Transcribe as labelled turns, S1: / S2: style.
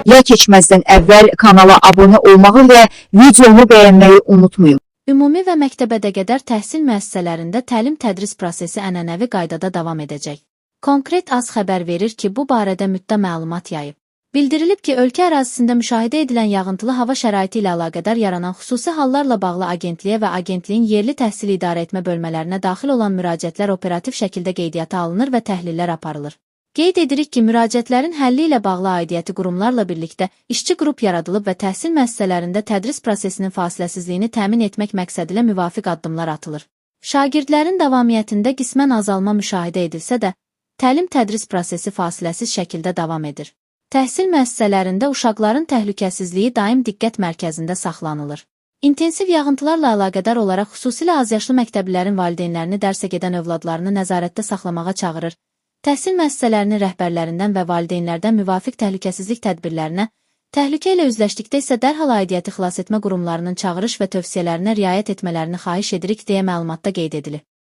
S1: videoya keçməzdən əvvəl kanala abunə olmağı və videomu bəyənməyi unutmayın.
S2: Ümumi və məktəbədəqədər təhsil müəssisələrində təlim-tədris prosesi ənənəvi qaydada davam edəcək. Konkret AZ xəbər verir ki, bu barədə müddəa məlumat yayıb. Bildirilib ki, ölkə ərazisində müşahidə edilən yağıntılı hava şəraiti ilə əlaqədar yaranan xüsusi hallarla bağlı agentliyə və agentliyin yerli təhsil idarəetmə bölmələrinə daxil olan müraciətlər operativ şəkildə qeydiyyata alınır və təhlillər aparılır. Qeyd edirik ki, müraciətlərin həlli ilə bağlı aidiyyəti qurumlarla birlikdə işçi qrup yaradılıb və təhsil müəssisələrində tədris prosesinin fasiləsizliyini təmin etmək məqsədilə müvafiq addımlar atılır. Şagirdlərin davamiyyətində qismən azalma müşahidə edilsə də, təlim-tədris prosesi fasiləsiz şəkildə davam edir. Təhsil müəssisələrində uşaqların təhlükəsizliyi daim diqqət mərkəzində saxlanılır. İntensiv yağıntılarla əlaqədar olaraq xüsusilə azyaşlı məktəblilərin valideynlərini dərsə gedən övladlarını nəzarətdə saxlamağa çağırır. Təhsil müəssisələrinin rəhbərlərindən və valideynlərdən müvafiq təhlükəsizlik tədbirlərinə, təhlükə ilə üzləşdikdə isə dərhal aidiyyəti xilasetmə qurumlarının çağırış və tövsiyələrinə riayət etmələrini xahiş edirik deyə məlumatda qeyd edilir.